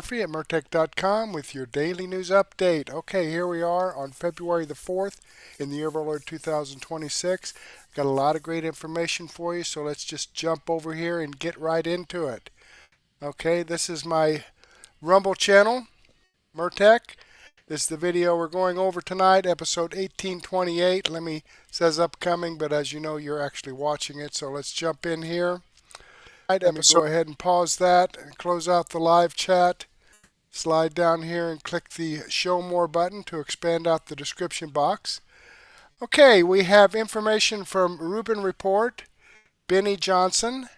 Murphy at Murtech.com with your daily news update. Okay, here we are on February the 4th in the year of our Lord 2026. Got a lot of great information for you, so let's just jump over here and get right into it. Okay, this is my Rumble channel, Murtech. This is the video we're going over tonight, episode 1828. Says upcoming, but as you know, you're actually watching it, so let's jump in here. Let me go ahead and pause that and close out the live chat. Slide down here and click the Show More button to expand out the description box. Okay, we have information from Rubin Report, Benny Johnson,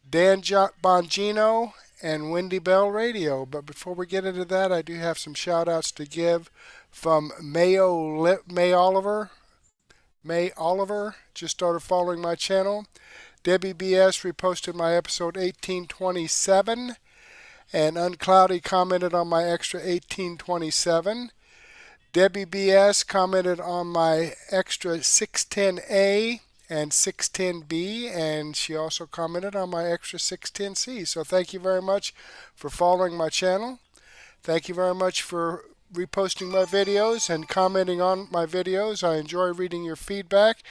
Dan Bongino, and Wendy Bell Radio. But before we get into that, I do have some shout-outs to give from May Oliver just started following my channel. Debbie BS reposted my episode 1827, and Uncloudy commented on my extra 1827. Debbie BS commented on my extra 610A and 610B, and she also commented on my extra 610C. So thank you very much for following my channel. Thank you very much for reposting my videos and commenting on my videos. I enjoy reading your feedback,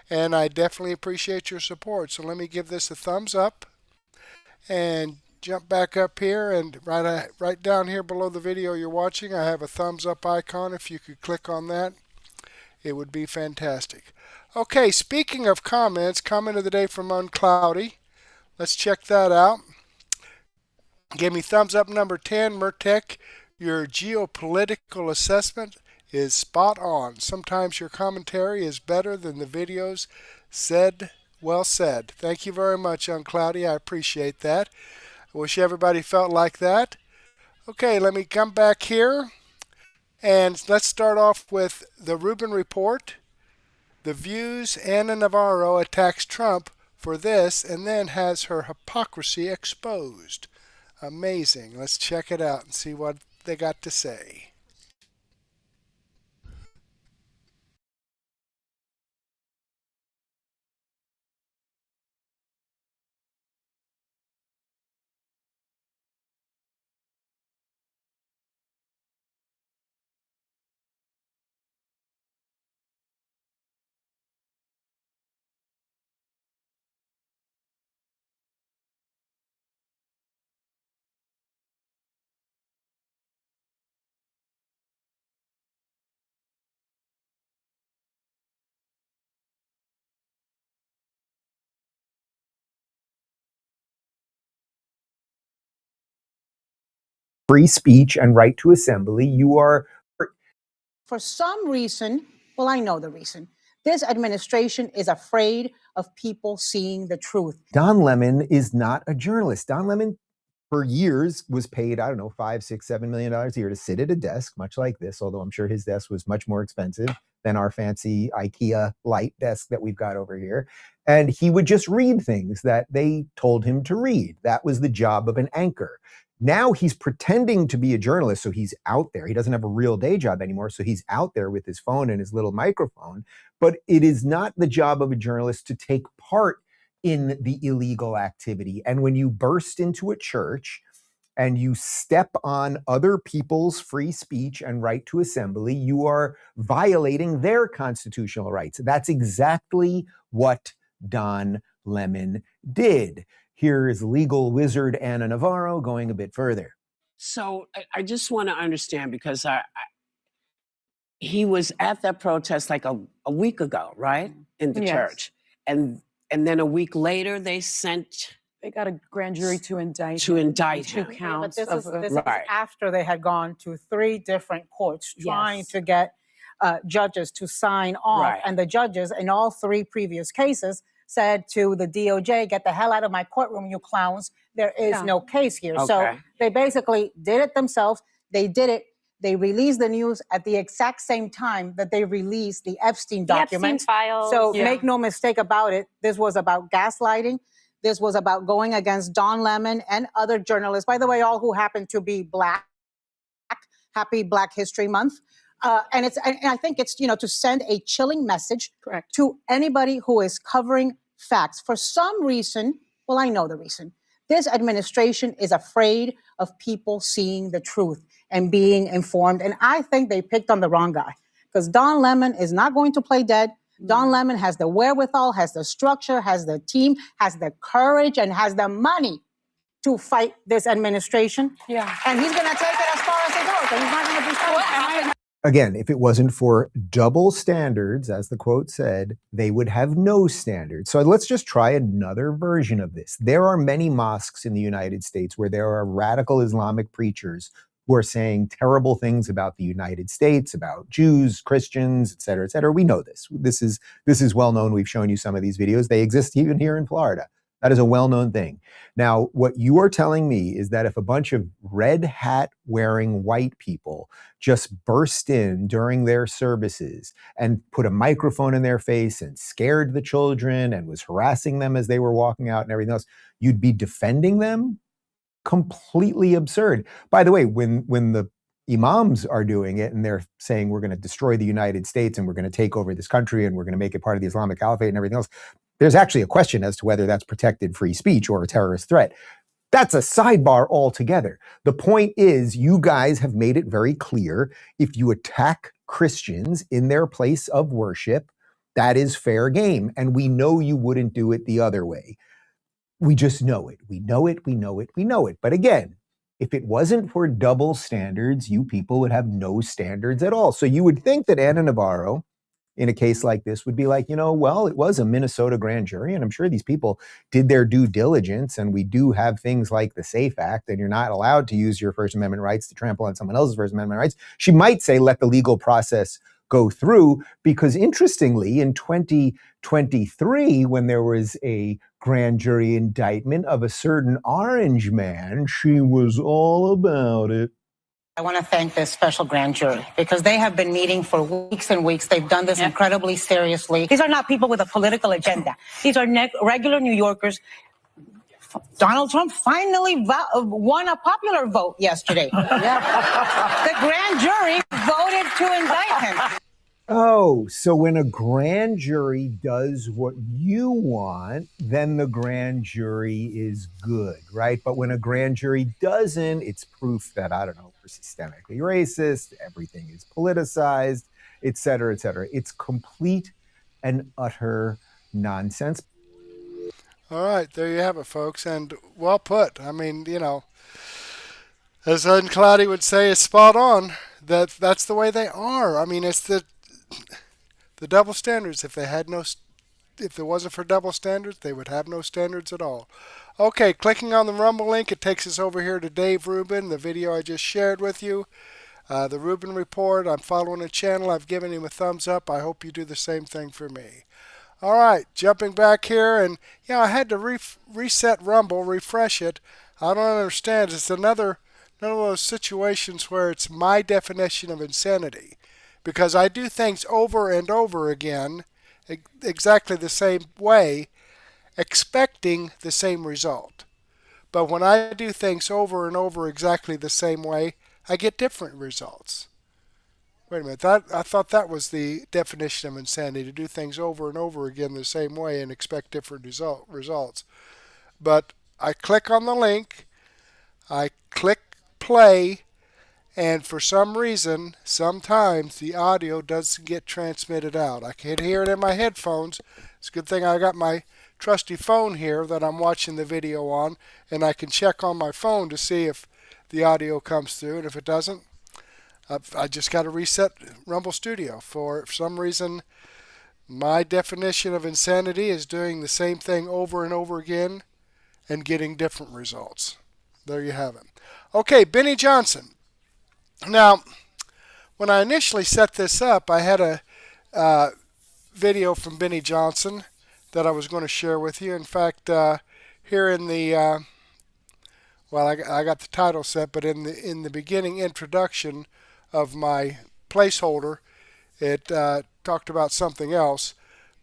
and I definitely appreciate your support. So let me give this a thumbs up and jump back up here, and right down here below the video you're watching, I have a thumbs up icon. If you could click on that, it would be fantastic. Okay, speaking of comments, comment of the day from Uncloudy. Let's check that out. Give me thumbs up number 10, Murtech. Your geopolitical assessment is spot on. Sometimes your commentary is better than the videos. Well said. Thank you very much, Uncloudy. I appreciate that. I wish everybody felt like that. Okay, let me come back here, and let's start off with the Rubin Report. The View's Anna Navarro attacks Trump for this and then has her hypocrisy exposed. Amazing. Let's check it out and see what they got to say. Free speech and right to assembly. You are... For some reason, well, I know the reason. This administration is afraid of people seeing the truth. Don Lemon is not a journalist. Don Lemon, for years, was paid, I don't know, $5, $6, $7 million a year to sit at a desk, much like this, although I'm sure his desk was much more expensive than our fancy IKEA light desk that we've got over here. And he would just read things that they told him to read. That was the job of an anchor. Now he's pretending to be a journalist, so he's out there. He doesn't have a real day job anymore, so he's out there with his phone and his little microphone. But it is not the job of a journalist to take part in the illegal activity. And when you burst into a church and you step on other people's free speech and right to assembly, you are violating their constitutional rights. That's exactly what Don Lemon did. Here is legal wizard Anna Navarro going a bit further. So I just want to understand, because he was at that protest like a week ago, right? In the church. And then a week later, they got a grand jury to indict him. 2 counts. But this is after they had gone to 3 different courts trying to get judges to sign off. Right. And the judges in all 3 previous cases said to the DOJ, get the hell out of my courtroom, you clowns. There is no case here. Okay. So they basically did it themselves. They did it. They released the news at the exact same time that they released the Epstein documents. files. So make no mistake about it. This was about gaslighting. This was about going against Don Lemon and other journalists. By the way, all who happen to be Black. Happy Black History Month. And I think it's, to send a chilling message to anybody who is covering facts. For some reason, well, I know the reason. This administration is afraid of people seeing the truth and being informed. And I think they picked on the wrong guy, because Don Lemon is not going to play dead. Don Lemon has the wherewithal, has the structure, has the team, has the courage, and has the money to fight this administration. Yeah. And he's going to take it as far as it goes. And he's not going to be silent. Again, if it wasn't for double standards, as the quote said, they would have no standards. So let's just try another version of this. There are many mosques in the United States where there are radical Islamic preachers who are saying terrible things about the United States, about Jews, Christians, et cetera, et cetera. We know this. This is well known. We've shown you some of these videos. They exist even here in Florida. That is a well-known thing. Now, what you are telling me is that if a bunch of red hat wearing white people just burst in during their services and put a microphone in their face and scared the children and was harassing them as they were walking out and everything else, you'd be defending them? Completely absurd. By the way, when the imams are doing it and they're saying we're going to destroy the United States and we're going to take over this country and we're going to make it part of the Islamic Caliphate and everything else, there's actually a question as to whether that's protected free speech or a terrorist threat. That's a sidebar altogether. The point is, you guys have made it very clear, if you attack Christians in their place of worship, that is fair game. And we know you wouldn't do it the other way. We just know it. We know it, we know it, we know it. But again, if it wasn't for double standards, you people would have no standards at all. So you would think that Anna Navarro, in a case like this, would be like, well, it was a Minnesota grand jury, and I'm sure these people did their due diligence, and we do have things like the SAFE Act, and you're not allowed to use your First Amendment rights to trample on someone else's First Amendment rights. She might say, let the legal process go through, because interestingly, in 2023, when there was a grand jury indictment of a certain orange man, she was all about it. I want to thank this special grand jury because they have been meeting for weeks and weeks. They've done this incredibly seriously. These are not people with a political agenda. These are regular New Yorkers. Donald Trump finally won a popular vote yesterday. The grand jury voted to indict him. Oh, so when a grand jury does what you want, then the grand jury is good, right? But when a grand jury doesn't, it's proof that, I don't know, we're systemically racist, everything is politicized, et cetera, et cetera. It's complete and utter nonsense. All right, there you have it, folks, and well put. I mean, as Uncloudy would say, it's spot on. That's the way they are. I mean, it's the double standards. If it wasn't for double standards, they would have no standards at all. Okay, clicking on the Rumble link, it takes us over here to Dave Rubin, the video I just shared with you. The Rubin Report. I'm following the channel. I've given him a thumbs up. I hope you do the same thing for me. All right, jumping back here, and I had to reset Rumble, refresh it. I don't understand. It's another one of those situations where it's my definition of insanity. Because I do things over and over again, exactly the same way, expecting the same result. But when I do things over and over exactly the same way, I get different results. Wait a minute, I thought that was the definition of insanity, to do things over and over again the same way and expect different results. But I click on the link, I click play, and for some reason, sometimes the audio doesn't get transmitted out. I can hear it in my headphones. It's a good thing I got my trusty phone here that I'm watching the video on, and I can check on my phone to see if the audio comes through, and if it doesn't, I just got to reset Rumble Studio. For some reason, my definition of insanity is doing the same thing over and over again and getting different results. There you have it. Okay, Benny Johnson. Now, when I initially set this up, I had a video from Benny Johnson that I was going to share with you. In fact, here in the, I got the title set, but in the beginning introduction of my placeholder, it talked about something else.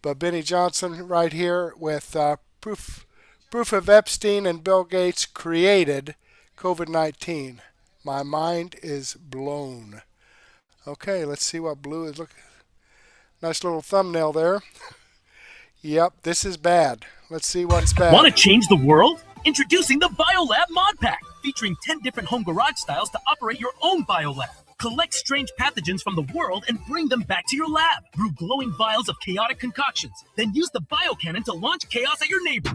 But Benny Johnson right here with proof of Epstein and Bill Gates created COVID-19. My mind is blown. Okay, let's see what blue is. Look, nice little thumbnail there. Yep, this is bad. Let's see what's bad. Want to change the world? Introducing the BioLab Mod Pack, featuring 10 different home garage styles to operate your own BioLab. Collect strange pathogens from the world and bring them back to your lab. Brew glowing vials of chaotic concoctions. Then use the biocannon to launch chaos at your neighbor.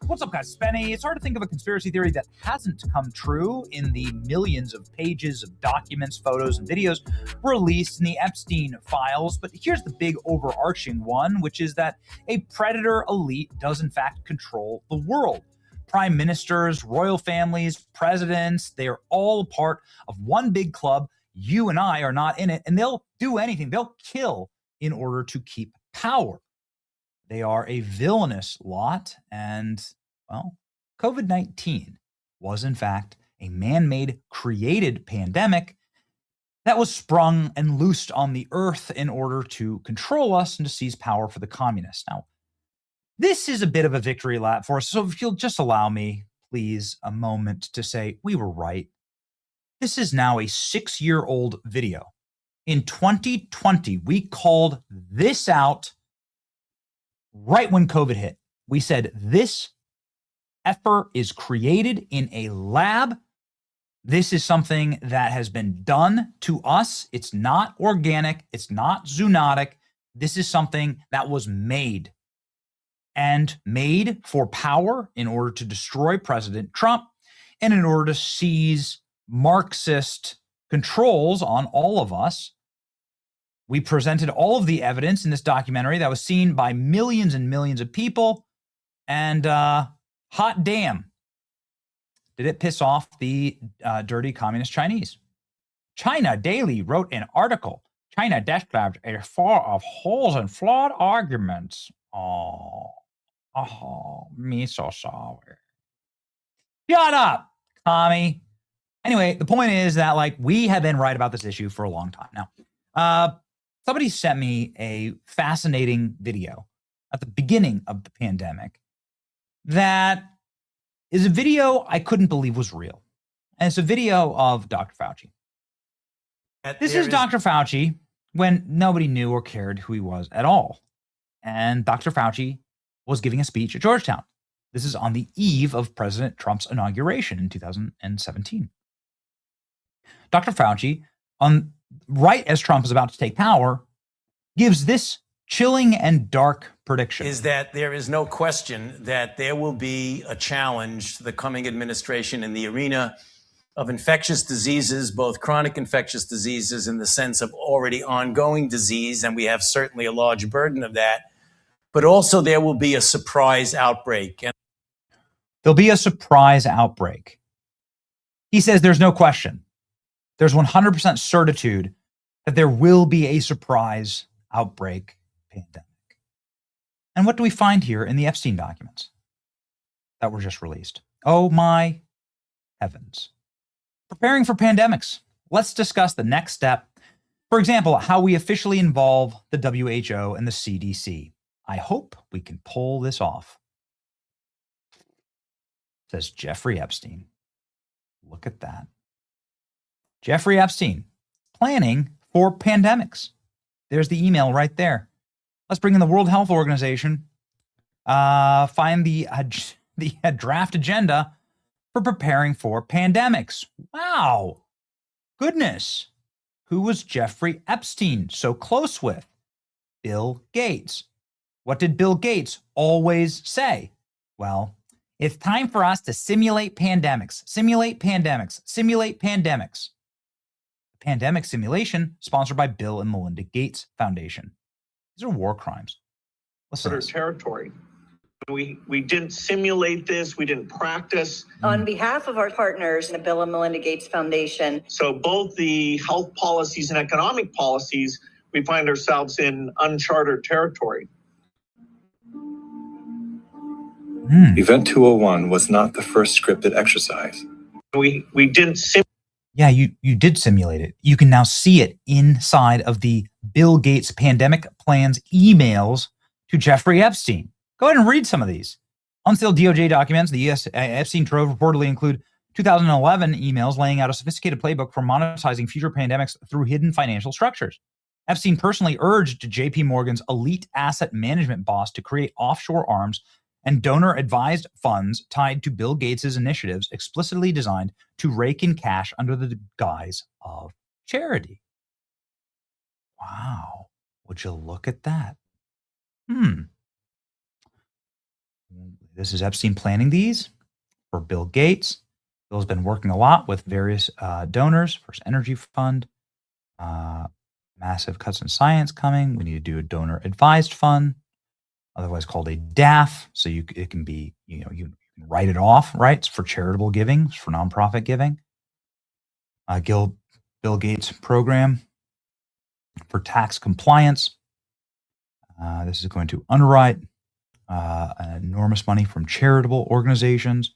What's up, guys? Spenny. It's hard to think of a conspiracy theory that hasn't come true in the millions of pages of documents, photos, and videos released in the Epstein files. But here's the big overarching one, which is that a predator elite does in fact control the world. Prime ministers, royal families, presidents, they are all a part of one big club. You and I are not in it, and they'll do anything. They'll kill in order to keep power. They are a villainous lot, and, well, COVID-19 was, in fact, a man-made, created pandemic that was sprung and loosed on the earth in order to control us and to seize power for the communists. Now, this is a bit of a victory lap for us, so if you'll just allow me, please, a moment to say we were right. This is now a 6-year-old video. In 2020, we called this out right when COVID hit. We said this effort is created in a lab. This is something that has been done to us. It's not organic. It's not zoonotic. This is something that was made and made for power in order to destroy President Trump and in order to seize Marxist controls on all of us. We presented all of the evidence in this documentary that was seen by millions and millions of people. And hot damn, did it piss off the dirty communist Chinese. China Daily wrote an article. China described a full of holes and flawed arguments. Oh, me so sorry. Shut up, commie. Anyway, the point is that, like, we have been right about this issue for a long time now. Somebody sent me a fascinating video at the beginning of the pandemic that is a video I couldn't believe was real. And it's a video of Dr. Fauci. This is Dr. Fauci when nobody knew or cared who he was at all. And Dr. Fauci was giving a speech at Georgetown. This is on the eve of President Trump's inauguration in 2017. Dr. Fauci, right as Trump is about to take power, gives this chilling and dark prediction. Is that there is no question that there will be a challenge to the coming administration in the arena of infectious diseases, both chronic infectious diseases in the sense of already ongoing disease, and we have certainly a large burden of that, but also there will be a surprise outbreak. And there'll be a surprise outbreak. He says there's no question. There's 100% certitude that there will be a surprise outbreak pandemic. And what do we find here in the Epstein documents that were just released? Oh my heavens. Preparing for pandemics. Let's discuss the next step. For example, how we officially involve the WHO and the CDC. I hope we can pull this off. Says Jeffrey Epstein. Look at that. Jeffrey Epstein, planning for pandemics. There's the email right there. Let's bring in the World Health Organization. Find the draft agenda for preparing for pandemics. Wow. Goodness. Who was Jeffrey Epstein so close with? Bill Gates. What did Bill Gates always say? Well, it's time for us to simulate pandemics, simulate pandemics, simulate pandemics. Pandemic simulation sponsored by Bill and Melinda Gates Foundation. These are war crimes. Listen to this. Territory. We didn't simulate this. We didn't practice. On behalf of our partners in the Bill and Melinda Gates Foundation. So both the health policies and economic policies, we find ourselves in uncharted territory. Event 201 was not the first scripted exercise. We didn't simulate. Yeah, you did simulate it. You can now see it inside of the Bill Gates pandemic plans emails to Jeffrey Epstein. Go ahead and read some of these. Unsealed DOJ documents, the U.S. Epstein trove reportedly include 2011 emails laying out a sophisticated playbook for monetizing future pandemics through hidden financial structures. Epstein personally urged JP Morgan's elite asset management boss to create offshore arms and donor-advised funds tied to Bill Gates' initiatives explicitly designed to rake in cash under the guise of charity. Wow. Would you look at that? This is Epstein planning these for Bill Gates. Bill's been working a lot with various donors. First Energy Fund, massive cuts in science coming. We need to do a donor advised fund, otherwise called a DAF. So it can be, you can write it off, right? It's for charitable giving, it's for nonprofit giving. Bill Gates program for tax compliance. This is going to underwrite enormous money from charitable organizations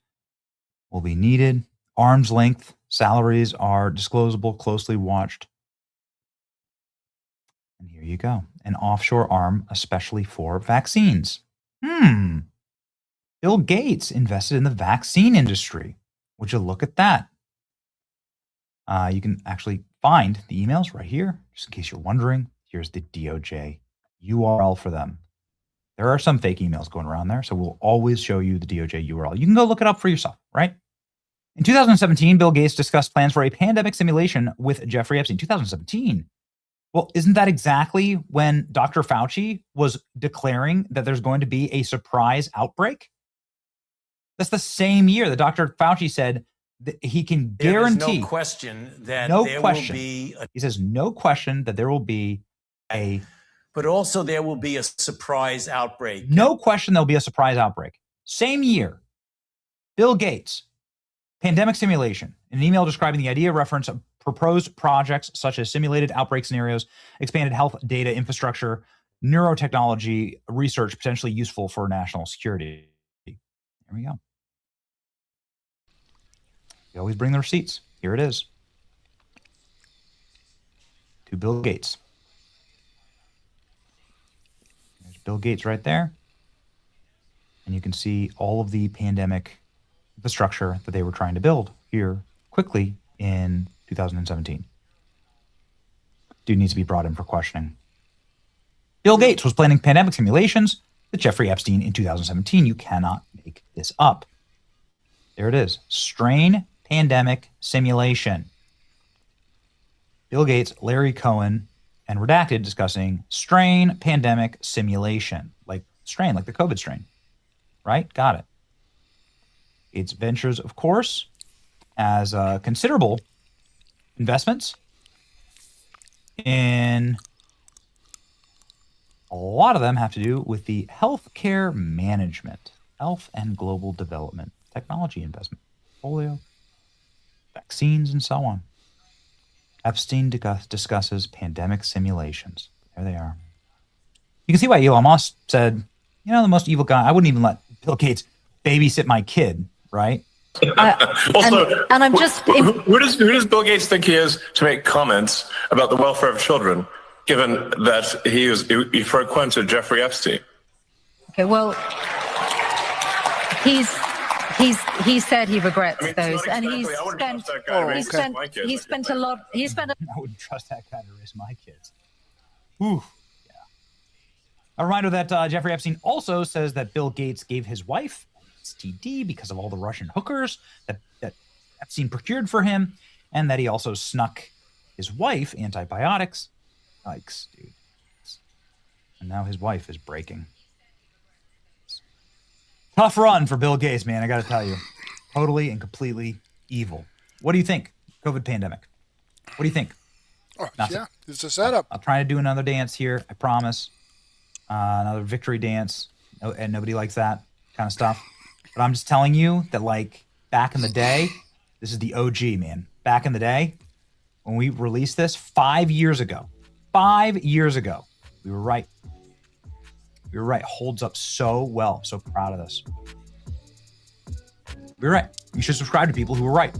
will be needed. Arm's length salaries are disclosable, closely watched. And here you go. An offshore arm, especially for vaccines. Bill Gates invested in the vaccine industry. Would you look at that? You can actually find the emails right here, just in case you're wondering. Here's the DOJ URL for them. There are some fake emails going around there, so we'll always show you the DOJ URL. You can go look it up for yourself, right? In 2017, Bill Gates discussed plans for a pandemic simulation with Jeffrey Epstein. 2017. Well, isn't that exactly when Dr. Fauci was declaring that there's going to be a surprise outbreak? That's the same year that Dr. Fauci said that he can guarantee. There is no question that will be. He says no question that there will be a. But also there will be a surprise outbreak. No question there'll be a surprise outbreak. Same year, Bill Gates, pandemic simulation, an email describing the idea reference of proposed projects such as simulated outbreak scenarios, expanded health data infrastructure, neurotechnology research potentially useful for national security. There we go. You always bring the receipts. Here it is. To Bill Gates. Bill Gates right there. And you can see all of the pandemic infrastructure that they were trying to build here quickly in 2017. Dude needs to be brought in for questioning. Bill Gates was planning pandemic simulations with Jeffrey Epstein in 2017. You cannot make this up. There it is. Strain pandemic simulation. Bill Gates, Larry Cohen, and Redacted discussing strain pandemic simulation, like strain, like the COVID strain, right? Got it. Gates Ventures, of course, has considerable investments in a lot of them have to do with the healthcare management, health and global development, technology investment, portfolio, vaccines, and so on. Epstein discusses pandemic simulations. There they are. You can see why Elon Musk said, the most evil guy, I wouldn't even let Bill Gates babysit my kid, right? Also, and I'm just... Who does Bill Gates think he is to make comments about the welfare of children, given that he frequented Jeffrey Epstein? Okay, well, he said he regrets those, and I wouldn't trust that guy to raise my kids. Ooh, yeah. A reminder that Jeffrey Epstein also says that Bill Gates gave his wife STD because of all the Russian hookers that Epstein procured for him, and that he also snuck his wife antibiotics. Yikes, dude. And now his wife is breaking. Tough run for Bill Gates, man, I got to tell you. Totally and completely evil. What do you think? COVID pandemic. What do you think? Oh, yeah, it's a setup. I'll try to do another dance here, I promise. Another victory dance. And nobody likes that kind of stuff. But I'm just telling you that, like, back in the day, this is the OG, man. Back in the day, when we released this 5 years ago, we were right. We were right. Holds up so well. I'm so proud of this. We were right. You should subscribe to people who are right?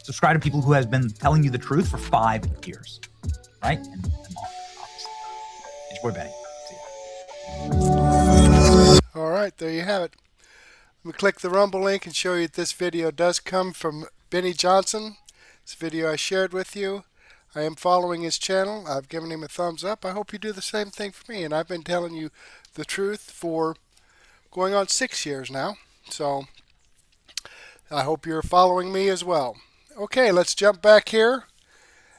Subscribe to people who has been telling you the truth for 5 years, right? And obviously. It's your boy Benny. See ya. All right, there you have it. Let me click the Rumble link and show you that this video does come from Benny Johnson. This video I shared with you. I am following his channel. I've given him a thumbs up. I hope you do the same thing for me. And I've been telling you the truth for going on 6 years now. So I hope you're following me as well. Okay, let's jump back here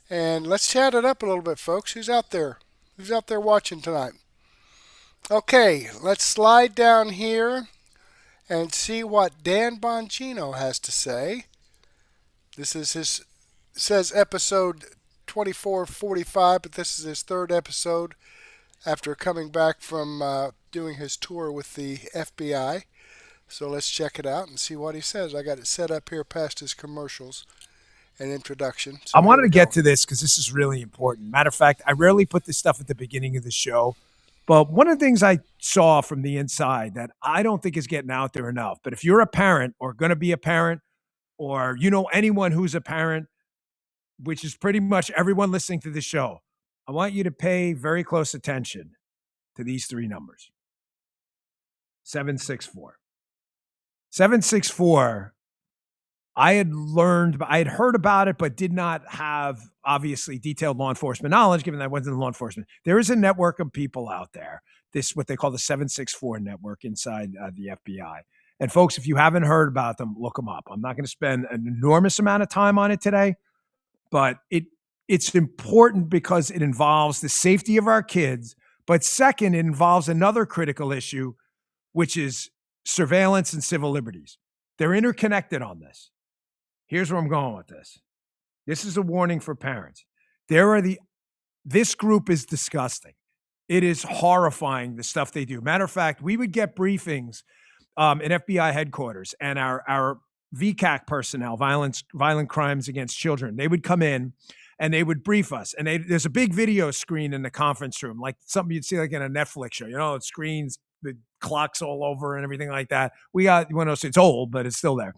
and let's chat it up a little bit, folks. Who's out there? Who's out there watching tonight? Okay, let's slide down here and see what Dan Bongino has to say. This is his, says episode 2445, but this is his third episode after coming back from doing his tour with the FBI. So let's check it out and see what he says. I got it set up here past his commercials and introduction. So I wanted to get to this because this is really important. Matter of fact, I rarely put this stuff at the beginning of the show, but one of the things I saw from the inside that I don't think is getting out there enough, but if you're a parent or going to be a parent or you know anyone who's a parent, which is pretty much everyone listening to the show, I want you to pay very close attention to these three numbers. 764. 764, I had heard about it, but did not have, obviously, detailed law enforcement knowledge, given that I wasn't in law enforcement. There is a network of people out there, this what they call the 764 network inside the FBI. And folks, if you haven't heard about them, look them up. I'm not going to spend an enormous amount of time on it today, but it's important because it involves the safety of our kids. But second, it involves another critical issue, which is surveillance and civil liberties. They're interconnected on this. Here's where I'm going with this. This is a warning for parents. This group is disgusting. It is horrifying, the stuff they do. Matter of fact, we would get briefings in FBI headquarters, and our VCAC personnel, violent crimes against children, they would come in and they would brief us. And there's a big video screen in the conference room, like something you'd see like in a Netflix show. You know, it screens, the clocks all over and everything like that. It's old, but it's still there.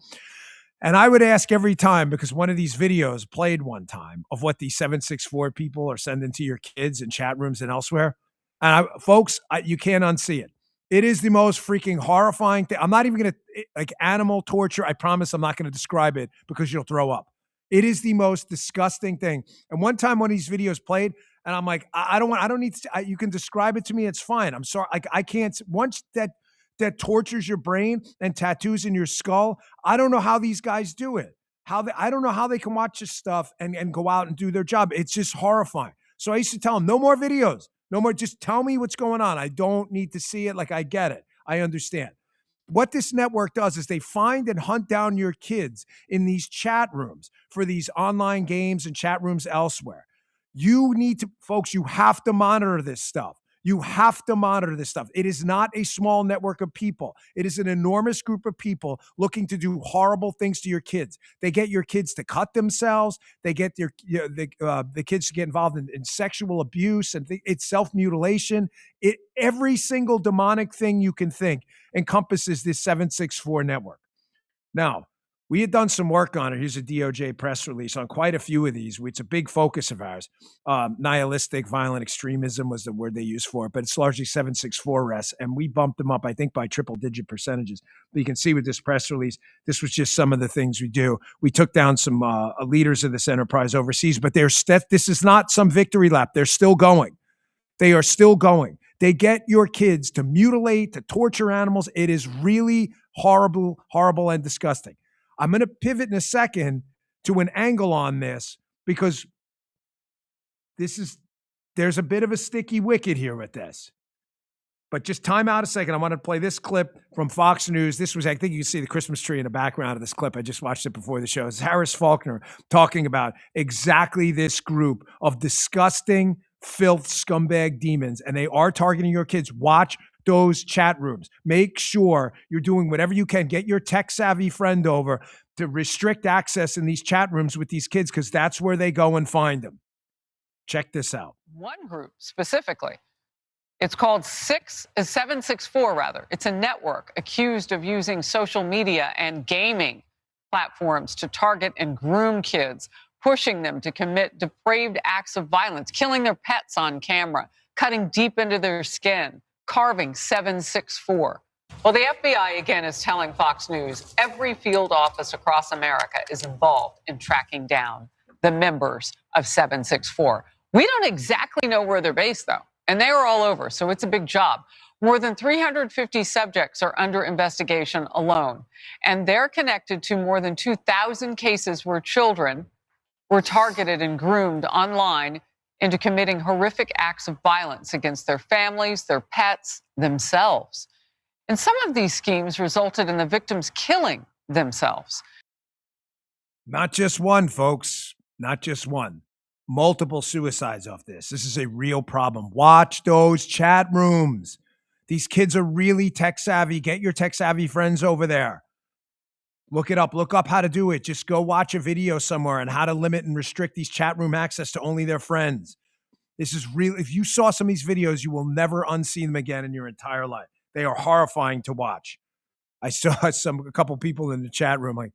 And I would ask every time, because one of these videos played one time of what these 764 people are sending to your kids in chat rooms and elsewhere. And folks, you can't unsee it. It is the most freaking horrifying thing. I'm not even going to, like animal torture. I promise I'm not going to describe it because you'll throw up. It is the most disgusting thing. And one time one of these videos played, and I'm like, I don't need to, you can describe it to me. It's fine. I'm sorry. I can't, once that tortures your brain and tattoos in your skull, I don't know how these guys do it. I don't know how they can watch this stuff and go out and do their job. It's just horrifying. So I used to tell them, no more videos. No more. Just tell me what's going on. I don't need to see it. Like, I get it. I understand. What this network does is they find and hunt down your kids in these chat rooms for these online games and chat rooms elsewhere. You need to, folks, you have to monitor this stuff. You have to monitor this stuff. It is not a small network of people. It is an enormous group of people looking to do horrible things to your kids. They get your kids to cut themselves. They get the kids to get involved in sexual abuse, and it's self-mutilation. Every single demonic thing you can think encompasses this 764 network. Now, we had done some work on it. Here's a DOJ press release on quite a few of these. It's a big focus of ours. Nihilistic violent extremism was the word they used for it, but it's largely 764 arrests, and we bumped them up, I think, by triple-digit percentages. But you can see with this press release, this was just some of the things we do. We took down some leaders of this enterprise overseas, but this is not some victory lap. They're still going. They are still going. They get your kids to mutilate, to torture animals. It is really horrible, horrible, and disgusting. I'm going to pivot in a second to an angle on this because there's a bit of a sticky wicket here with this. But just time out a second. I want to play this clip from Fox News. This was, I think you can see the Christmas tree in the background of this clip. I just watched it before the show. It's Harris Faulkner talking about exactly this group of disgusting filth scumbag demons, and they are targeting your kids. Watch those chat rooms. Make sure you're doing whatever you can. Get your tech-savvy friend over to restrict access in these chat rooms with these kids, because that's where they go and find them. Check this out. One group specifically, it's called 764 rather. It's a network accused of using social media and gaming platforms to target and groom kids, pushing them to commit depraved acts of violence, killing their pets on camera, cutting deep into their skin, carving 764. Well, the FBI, again, is telling Fox News every field office across America is involved in tracking down the members of 764. We don't exactly know where they're based, though, and they are all over, so it's a big job. More than 350 subjects are under investigation alone, and they're connected to more than 2,000 cases where children were targeted and groomed online into committing horrific acts of violence against their families, their pets, themselves. And some of these schemes resulted in the victims killing themselves. Not just one, folks. Not just one. Multiple suicides off this. This is a real problem. Watch those chat rooms. These kids are really tech savvy. Get your tech savvy friends over there. Look it up. Look up how to do it. Just go watch a video somewhere on how to limit and restrict these chat room access to only their friends. This is real. If you saw some of these videos, you will never unsee them again in your entire life. They are horrifying to watch. I saw a couple people in the chat room like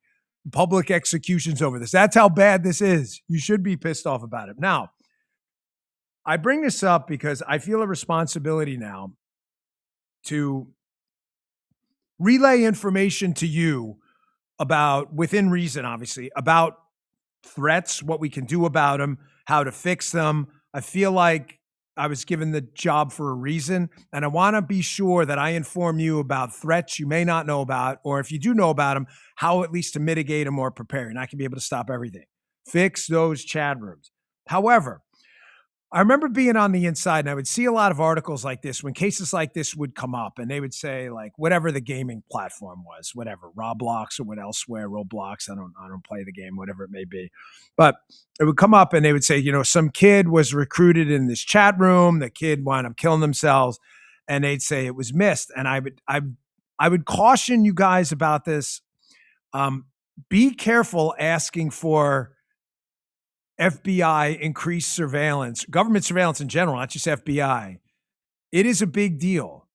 public executions over this. That's how bad this is. You should be pissed off about it. Now, I bring this up because I feel a responsibility now to relay information to you about, within reason, obviously, about threats, what we can do about them, how to fix them. I feel like I was given the job for a reason, and I want to be sure that I inform you about threats you may not know about, or if you do know about them, how at least to mitigate them or prepare. You're not going to be able to stop everything. Fix those chat rooms. However, I remember being on the inside, and I would see a lot of articles like this when cases like this would come up, and they would say, like, whatever the gaming platform was, whatever, Roblox or what elsewhere, Roblox, I don't play the game, whatever it may be. But it would come up and they would say, you know, some kid was recruited in this chat room, the kid wound up killing themselves, and they'd say it was missed. And I would caution you guys about this. Be careful asking for FBI increased surveillance, government surveillance in general, not just FBI. It is a big deal.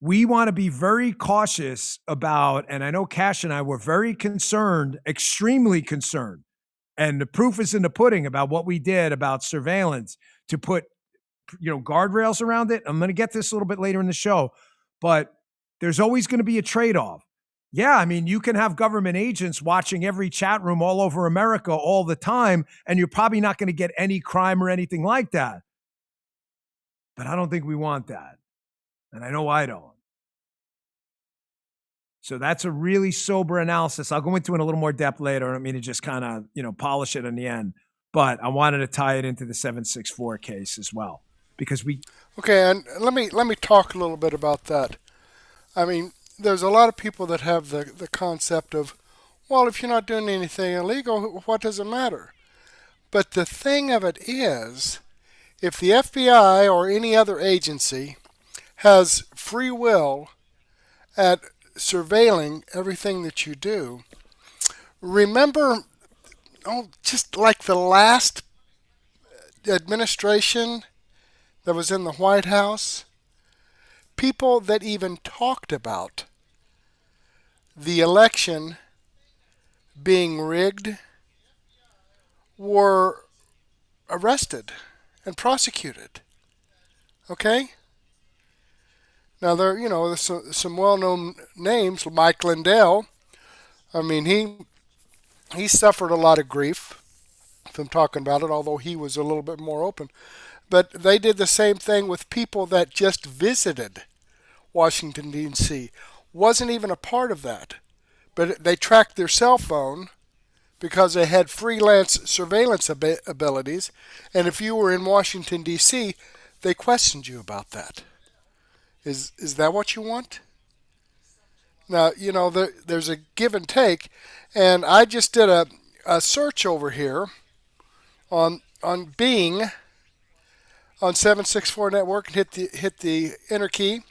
We want to be very cautious about, and I know Cash and I were very concerned, extremely concerned, and the proof is in the pudding about what we did about surveillance to put, you know, guardrails around it. I'm going to get this a little bit later in the show, but there's always going to be a trade-off. Yeah, I mean, you can have government agents watching every chat room all over America all the time, and you're probably not going to get any crime or anything like that. But I don't think we want that. And I know I don't. So that's a really sober analysis. I'll go into it in a little more depth later. I don't mean to just kind of, you know, polish it in the end. But I wanted to tie it into the 764 case as well. Because we... Okay, and let me talk a little bit about that. I mean, there's a lot of people that have the concept of, well, if you're not doing anything illegal, what does it matter? But the thing of it is, if the FBI or any other agency has free will at surveilling everything that you do, remember, just like the last administration that was in the White House, people that even talked about the election being rigged were arrested and prosecuted. Okay? Now, there's some well-known names. Mike Lindell, I mean, he suffered a lot of grief from talking about it, although he was a little bit more open. But they did the same thing with people that just visited Washington, D.C. Wasn't even a part of that. But they tracked their cell phone because they had freelance surveillance abilities. And if you were in Washington, D.C., they questioned you about that. Is that what you want? Now, you know, there's a give and take. And I just did a search over here on Bing on 764 network and hit the enter key,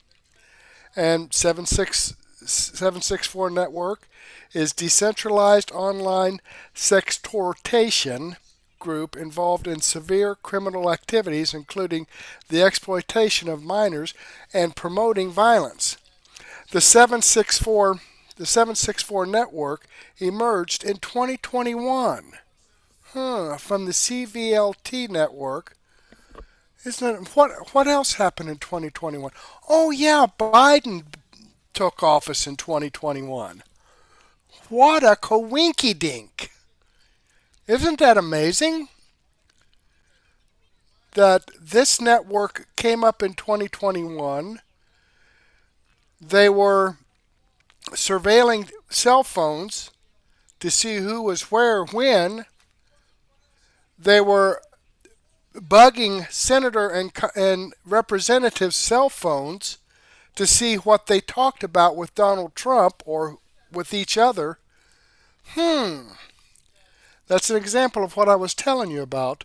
and 764 network is decentralized online sextortation group involved in severe criminal activities, including the exploitation of minors and promoting violence. The 764 network emerged in 2021 from the CVLT network. Isn't it? What else happened in 2021? Oh yeah, Biden took office in 2021. What a coinky-dink. Isn't that amazing? That this network came up in 2021, They were surveilling cell phones to see who was where when. They were bugging senator and representatives' cell phones to see what they talked about with Donald Trump or with each other. That's an example of what I was telling you about.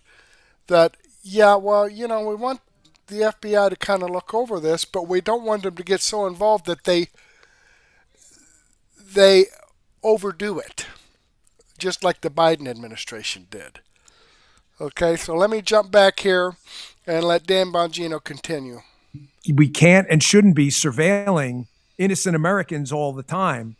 That, yeah, well, we want the FBI to kind of look over this, but we don't want them to get so involved that they overdo it, just like the Biden administration did. Okay, so let me jump back here and let Dan Bongino continue. We can't and shouldn't be surveilling innocent Americans all the time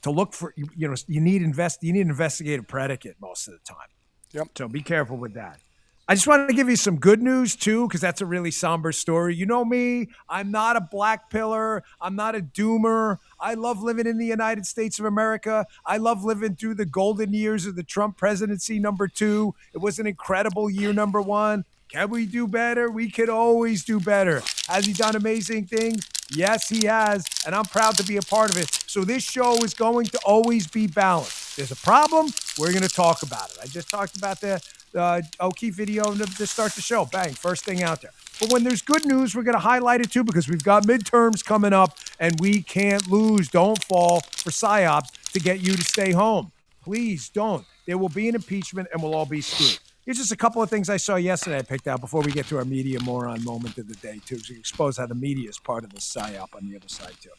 to look for, you need investigative predicate most of the time. Yep. So be careful with that. I just wanted to give you some good news too, because that's a really somber story. You know me, I'm not a black pillar. I'm not a doomer. I love living in the United States of America. I love living through the golden years of the Trump presidency, number 2. It was an incredible year, number 1. Can we do better? We could always do better. Has he done amazing things? Yes, he has, and I'm proud to be a part of it. So this show is going to always be balanced. There's a problem, we're going to talk about it. I just talked about the O'Keefe video to start the show. Bang, first thing out there. But when there's good news, we're going to highlight it too, because we've got midterms coming up, and we can't lose. Don't fall for PSYOPs to get you to stay home. Please don't. There will be an impeachment, and we'll all be screwed. Here's just a couple of things I saw yesterday I picked out before we get to our media moron moment of the day, too, to expose how the media is part of the PSYOP on the other side, too.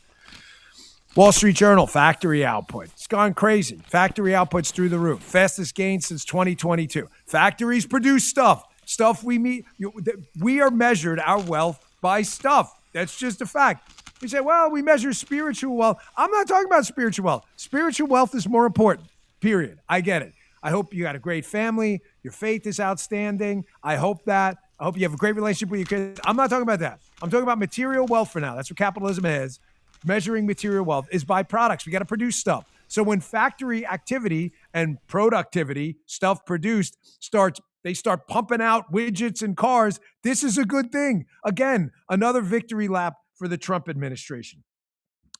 Wall Street Journal, factory output. It's gone crazy. Factory output's through the roof. Fastest gain since 2022. Factories produce stuff. Stuff we meet. We are measured, our wealth, by stuff. That's just a fact. We say, well, we measure spiritual wealth. I'm not talking about spiritual wealth. Spiritual wealth is more important, period. I get it. I hope you got a great family. Your faith is outstanding. I hope that. I hope you have a great relationship with your kids. I'm not talking about that. I'm talking about material wealth for now. That's what capitalism is. Measuring material wealth is by products. We got to produce stuff. So when factory activity and productivity, stuff produced, they start pumping out widgets and cars. This is a good thing. Again, another victory lap for the Trump administration.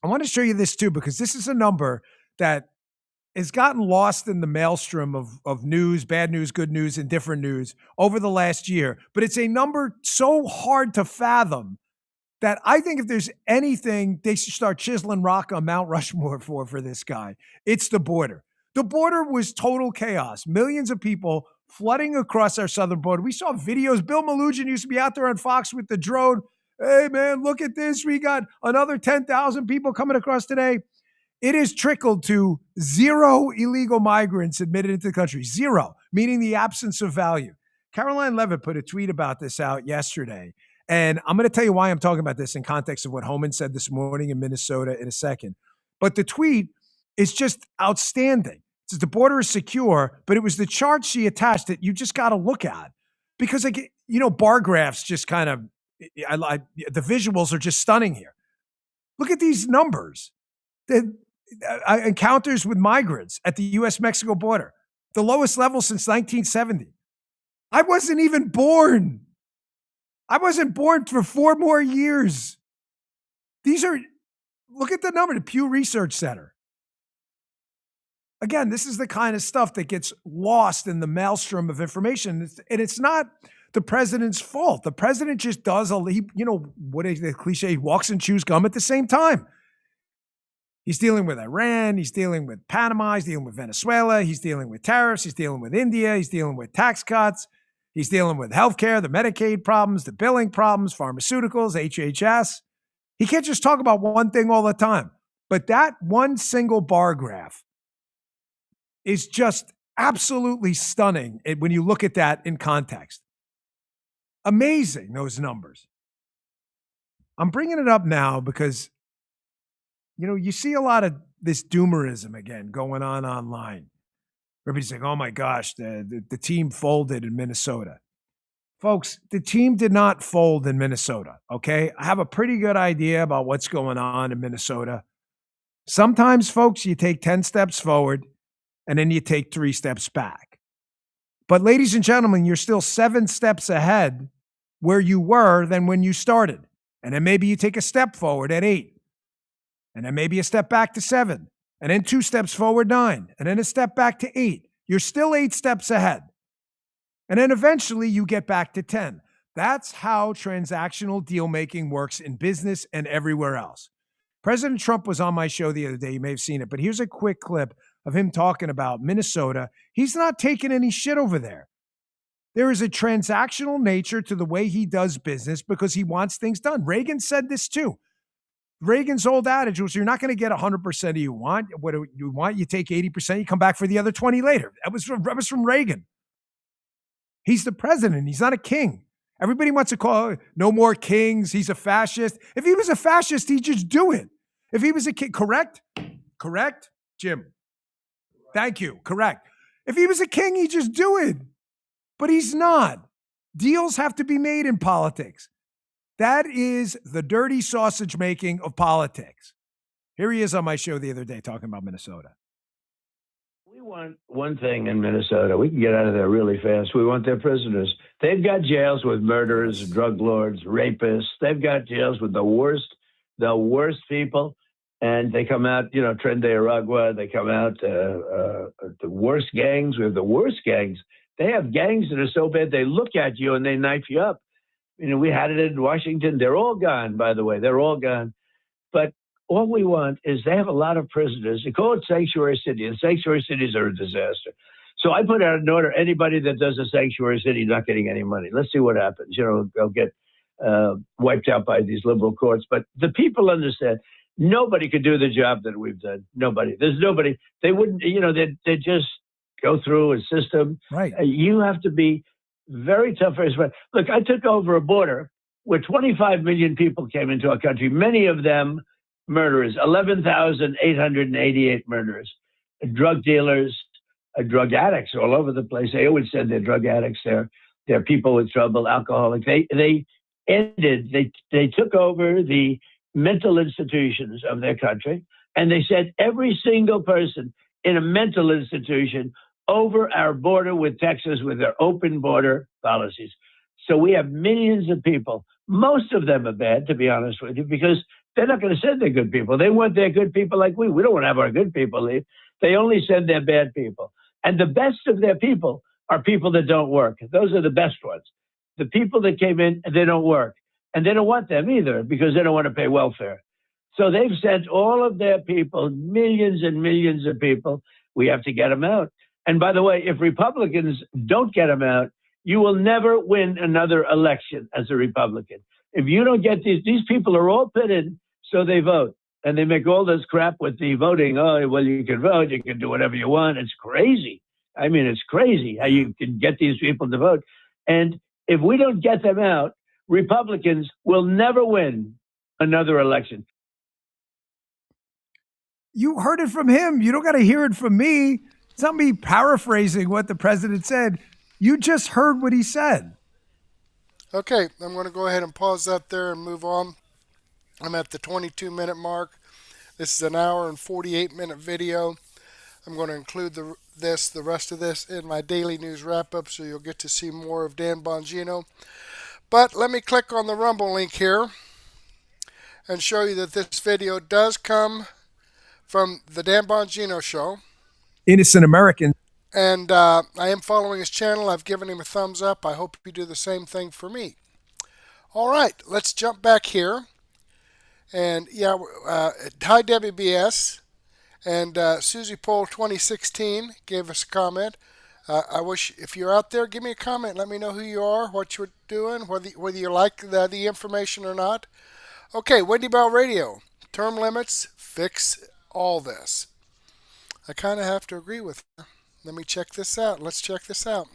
I want to show you this too, because this is a number that has gotten lost in the maelstrom of news, bad news, good news, and different news over the last year. But it's a number so hard to fathom that I think if there's anything they should start chiseling rock on Mount Rushmore for this guy, it's the border. The border was total chaos. Millions of people flooding across our southern border. We saw videos. Bill Malugin used to be out there on Fox with the drone. Hey, man, look at this. We got another 10,000 people coming across today. It has trickled to 0 illegal migrants admitted into the country. 0, meaning the absence of value. Caroline Levitt put a tweet about this out yesterday. And I'm going to tell you why I'm talking about this in context of what Homan said this morning in Minnesota in a second. But the tweet is just outstanding. It says the border is secure, but it was the chart she attached that you just got to look at. Because, bar graphs just kind of, the visuals are just stunning here. Look at these numbers. The encounters with migrants at the U.S.-Mexico border, the lowest level since 1970. I wasn't even born. I wasn't born for 4 more years. Look at the number, the Pew Research Center. Again, this is the kind of stuff that gets lost in the maelstrom of information. And it's not the president's fault. The president just does, what is the cliche? He walks and chews gum at the same time. He's dealing with Iran. He's dealing with Panama. He's dealing with Venezuela. He's dealing with tariffs. He's dealing with India. He's dealing with tax cuts. He's dealing with healthcare, the Medicaid problems, the billing problems, pharmaceuticals, HHS. He can't just talk about one thing all the time. But that one single bar graph is just absolutely stunning when you look at that in context. Amazing, those numbers. I'm bringing it up now because you see a lot of this doomerism again going on online. Everybody's like, oh my gosh, the team folded in Minnesota. Folks, the team did not fold in Minnesota, okay? I have a pretty good idea about what's going on in Minnesota. Sometimes, folks, you take 10 steps forward and then you take 3 steps back. But ladies and gentlemen, you're still 7 steps ahead where you were than when you started. And then maybe you take a step forward at 8. and then maybe a step back to 7, and then 2 steps forward, 9, and then a step back to 8. You're still 8 steps ahead. And then eventually you get back to 10. That's how transactional deal making works in business and everywhere else. President Trump was on my show the other day. You may have seen it, but here's a quick clip of him talking about Minnesota. He's not taking any shit over there. There is a transactional nature to the way he does business because he wants things done. Reagan said this too. Reagan's old adage was you're not going to get 100% of you want. What you want, you take 80%, you come back for the other 20 later. That was from Reagan. He's the president. He's not a king. Everybody wants to call no more kings. He's a fascist. If he was a fascist, he'd just do it. If he was a king, correct? Correct, Jim? Thank you. Correct. If he was a king, he'd just do it. But he's not. Deals have to be made in politics. That is the dirty sausage making of politics. Here he is on my show the other day talking about Minnesota. We want one thing in Minnesota. We can get out of there really fast. We want their prisoners. They've got jails with murderers, drug lords, rapists. They've got jails with the worst people. And they come out, Tren de Aragua. They come out, the worst gangs. We have the worst gangs. They have gangs that are so bad they look at you and they knife you up. We had it in Washington. They're all gone, by the way. They're all gone. But all we want is they have a lot of prisoners. They call it sanctuary city, and sanctuary cities are a disaster. So I put out an order, anybody that does a sanctuary city not getting any money. Let's see what happens. They'll get wiped out by these liberal courts. But the people understand. Nobody could do the job that we've done. Nobody. There's nobody. They wouldn't, they'd just go through a system. Right. You have to be very tough. Look, I took over a border where 25 million people came into our country, many of them murderers, 11,888 murderers, drug dealers, drug addicts all over the place. They always said they're drug addicts. They're people with trouble, alcoholics. They took over the mental institutions of their country, and they sent every single person in a mental institution over our border with Texas with their open border policies. So we have millions of people. Most of them are bad, to be honest with you, because they're not going to send their good people. They want their good people like we. We don't want to have our good people leave. They only send their bad people. And the best of their people are people that don't work. Those are the best ones. The people that came in, they don't work. And they don't want them either because they don't want to pay welfare. So they've sent all of their people, millions and millions of people. We have to get them out. And by the way, if Republicans don't get them out, you will never win another election as a Republican. If you don't get these people are all pitted, so they vote. And they make all this crap with the voting. Oh, well, you can vote, you can do whatever you want. It's crazy. I mean, it's crazy how you can get these people to vote. And if we don't get them out, Republicans will never win another election. You heard it from him. You don't got to hear it from me. It's not me paraphrasing what the president said. You just heard what he said. Okay, I'm going to go ahead and pause that there and move on. I'm at the 22-minute mark. This is an hour and 48-minute video. I'm going to include the rest of this in my daily news wrap-up, so you'll get to see more of Dan Bongino. But let me click on the Rumble link here and show you that this video does come from the Dan Bongino Show. Innocent American. And I am following his channel. I've given him a thumbs up. I hope you do the same thing for me. All right, let's jump back here. And yeah, hi WBS. And Susie Poll 2016 gave us a comment. I wish, if you're out there, give me a comment. Let me know who you are, what you're doing, whether you like the information or not. Okay, Wendy Bell Radio. Term limits fix all this. I kind of have to agree with her. Let me check this out. Let's check this out.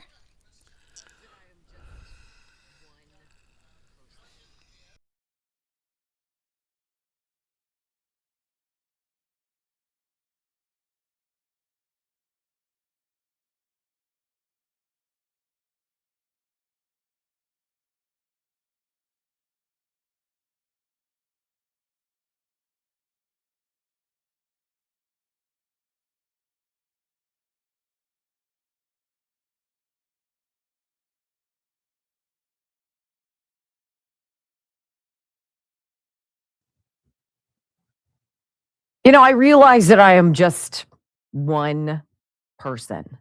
You know, I realize that I am just one person,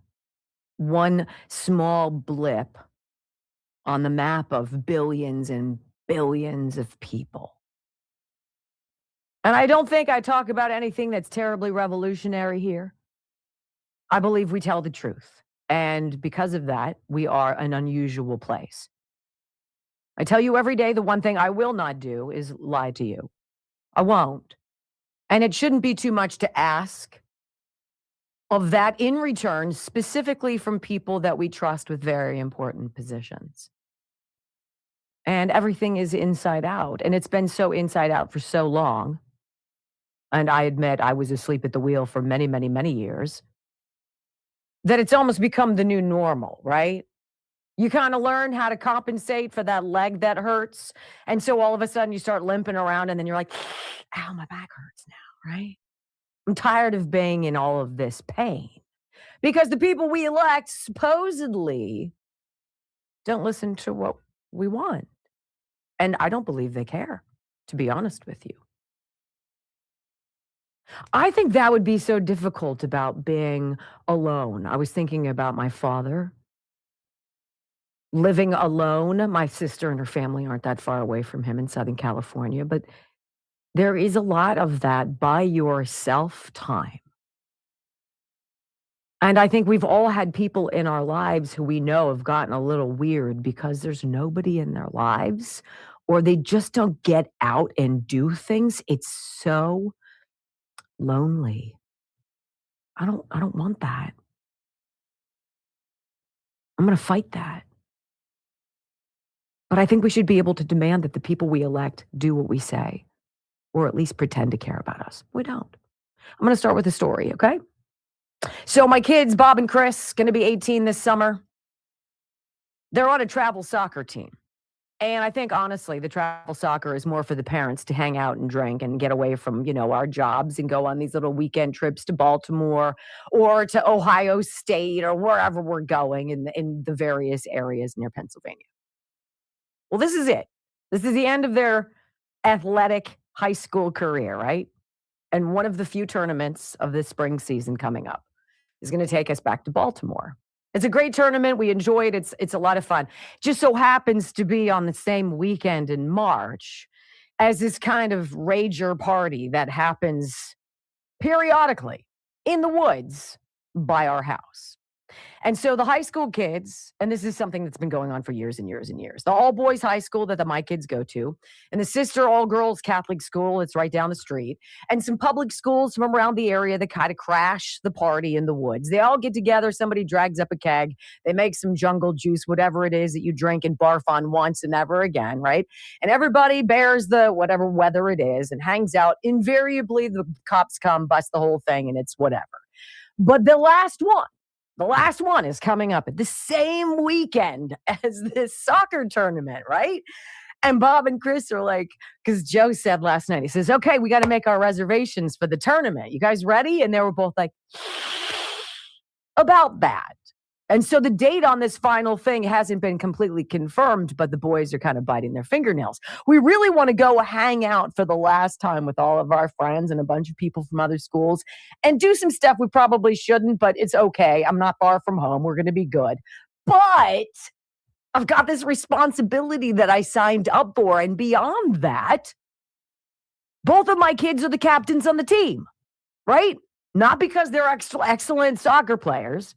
one small blip on the map of billions and billions of people. And I don't think I talk about anything that's terribly revolutionary here. I believe we tell the truth. And because of that, we are an unusual place. I tell you every day, the one thing I will not do is lie to you. I won't. And it shouldn't be too much to ask of that in return, specifically from people that we trust with very important positions. And everything is inside out. And it's been so inside out for so long. And I admit I was asleep at the wheel for many, many, many years, that it's almost become the new normal, right? You kind of learn how to compensate for that leg that hurts. And so all of a sudden you start limping around and then you're like, ow, my back hurts now, right? I'm tired of being in all of this pain because the people we elect supposedly don't listen to what we want. And I don't believe they care, to be honest with you. I think that would be so difficult about being alone. I was thinking about my father living alone. My sister and her family aren't that far away from him in Southern California, but there is a lot of that by yourself time. And I think we've all had people in our lives who we know have gotten a little weird because there's nobody in their lives or they just don't get out and do things. It's so lonely. I don't want that. I'm going to fight that. But I think we should be able to demand that the people we elect do what we say, or at least pretend to care about us. We don't. I'm going to start with a story, okay? So my kids, Bob and Chris, going to be 18 this summer. They're on a travel soccer team. And I think, honestly, the travel soccer is more for the parents to hang out and drink and get away from, our jobs and go on these little weekend trips to Baltimore or to Ohio State or wherever we're going in the various areas near Pennsylvania. Well, this is it. This is the end of their athletic high school career, right? And one of the few tournaments of this spring season coming up is going to take us back to Baltimore. It's a great tournament. We enjoy it. It's a lot of fun. Just so happens to be on the same weekend in March as this kind of rager party that happens periodically in the woods by our house. And so the high school kids, and this is something that's been going on for years and years and years, the all-boys high school that my kids go to, and the sister all-girls Catholic school, it's right down the street, and some public schools from around the area that kind of crash the party in the woods. They all get together, somebody drags up a keg, they make some jungle juice, whatever it is that you drink and barf on once and never again, right? And everybody bears the whatever weather it is and hangs out. Invariably, the cops come, bust the whole thing, and it's whatever. But the last one is coming up at the same weekend as this soccer tournament, right? And Bob and Chris are like, because Joe said last night, he says, okay, we got to make our reservations for the tournament. You guys ready? And they were both like, about that. And so the date on this final thing hasn't been completely confirmed, but the boys are kind of biting their fingernails. We really want to go hang out for the last time with all of our friends and a bunch of people from other schools and do some stuff we probably shouldn't, but it's okay. I'm not far from home. We're going to be good. But I've got this responsibility that I signed up for. And beyond that, both of my kids are the captains on the team, right? Not because they're excellent soccer players,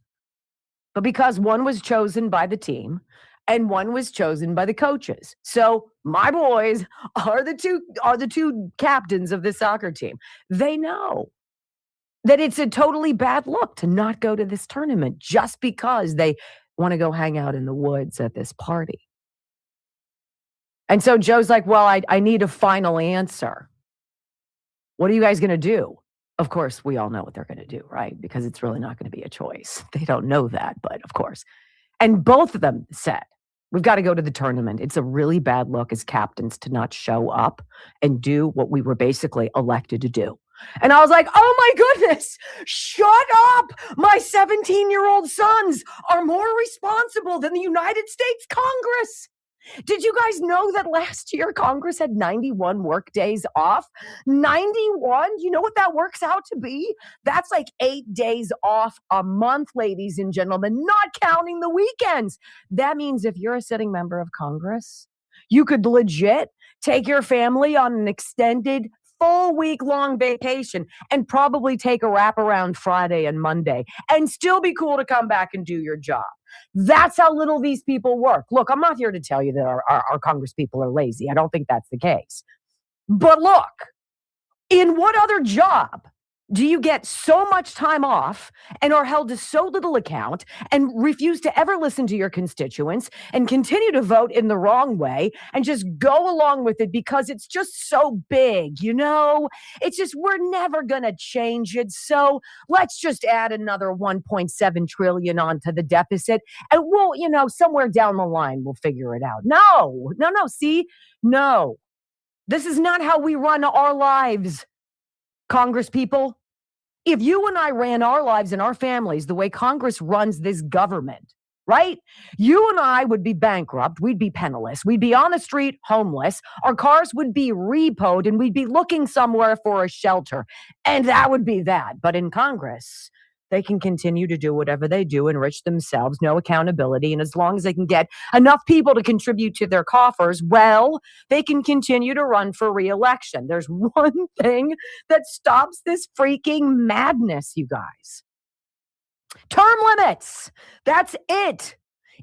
but because one was chosen by the team and one was chosen by the coaches. So my boys are the two captains of the soccer team. They know that it's a totally bad look to not go to this tournament just because they want to go hang out in the woods at this party. And so Joe's like, well, I need a final answer. What are you guys going to do? Of course, we all know what they're going to do, right? Because it's really not going to be a choice. They don't know that, but of course. And both of them said, we've got to go to the tournament. It's a really bad look as captains to not show up and do what we were basically elected to do. And I was like, oh my goodness, shut up. My 17-year-old sons are more responsible than the United States Congress. Did you guys know that last year Congress had 91 work days off? 91? You know what that works out to be? That's like 8 days off a month, ladies and gentlemen, not counting the weekends. That means if you're a sitting member of Congress, you could legit take your family on an extended full week-long vacation and probably take a wraparound Friday and Monday and still be cool to come back and do your job. That's how little these people work. Look, I'm not here to tell you that our Congress people are lazy. I don't think that's the case. But look, in what other job do you get so much time off and are held to so little account and refuse to ever listen to your constituents and continue to vote in the wrong way and just go along with it because it's just so big, you know? It's just, we're never going to change it. So let's just add another 1.7 trillion onto the deficit and we'll, you know, somewhere down the line, we'll figure it out. No, see? No. This is not how we run our lives, Congress people. If you and I ran our lives and our families the way Congress runs this government, right? You and I would be bankrupt. We'd be penniless. We'd be on the street, homeless. Our cars would be repoed and we'd be looking somewhere for a shelter. And that would be that. But in Congress, they can continue to do whatever they do, enrich themselves, no accountability. And as long as they can get enough people to contribute to their coffers, well, they can continue to run for re-election. There's one thing that stops this freaking madness, you guys. Term limits. That's it.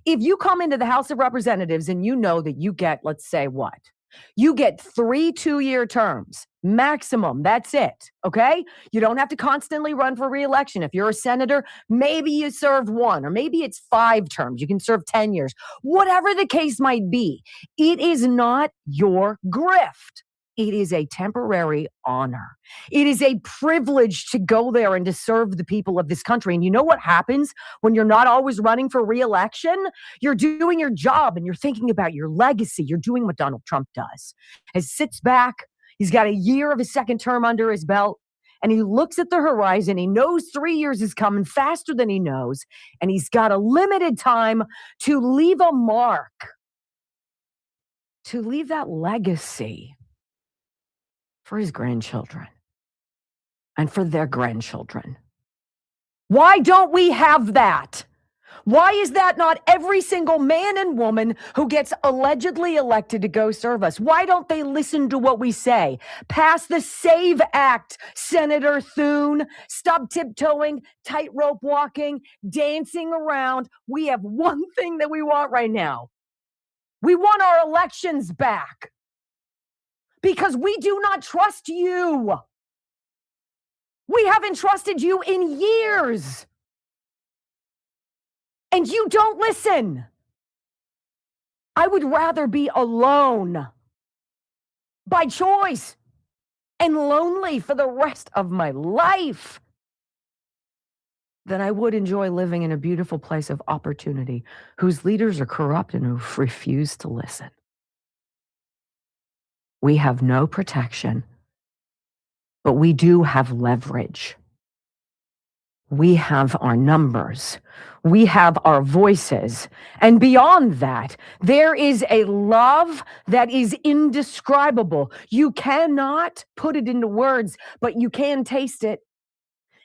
If you come into the House of Representatives and you know that you get, let's say what? You get 3 2-year terms maximum. That's it. Okay. You don't have to constantly run for re-election. If you're a senator, maybe you serve 1 or maybe it's 5 terms. You can serve 10 years, whatever the case might be. It is not your grift. It is a temporary honor. It is a privilege to go there and to serve the people of this country. And you know what happens when you're not always running for re-election? You're doing your job and you're thinking about your legacy. You're doing what Donald Trump does. He sits back. He's got a year of his second term under his belt. And he looks at the horizon. He knows 3 years is coming faster than he knows. And he's got a limited time to leave a mark, to leave that legacy for his grandchildren and for their grandchildren. Why don't we have that? Why is that not every single man and woman who gets allegedly elected to go serve us? Why don't they listen to what we say? Pass the SAVE Act, Senator Thune. Stop tiptoeing, tightrope walking, dancing around. We have one thing that we want right now. We want our elections back. Because we do not trust you. We haven't trusted you in years. And you don't listen. I would rather be alone by choice and lonely for the rest of my life than I would enjoy living in a beautiful place of opportunity whose leaders are corrupt and who refuse to listen. We have no protection, but we do have leverage. We have our numbers. We have our voices. And beyond that, there is a love that is indescribable. You cannot put it into words, but you can taste it.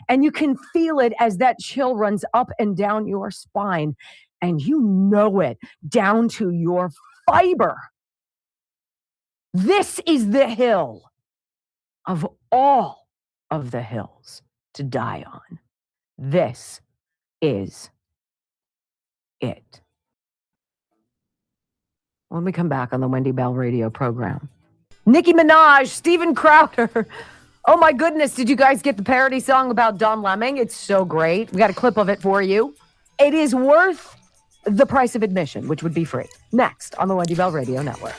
And you can feel it as that chill runs up and down your spine. And you know it down to your fiber. This is the hill of all of the hills to die on. This is it. When we come back on the Wendy Bell radio program, Nicki Minaj, Steven Crowder. Oh my goodness, did you guys get the parody song about Don Lemon? It's so great. We got a clip of it for you. It is worth the price of admission, which would be free. Next on the Wendy Bell Radio Network.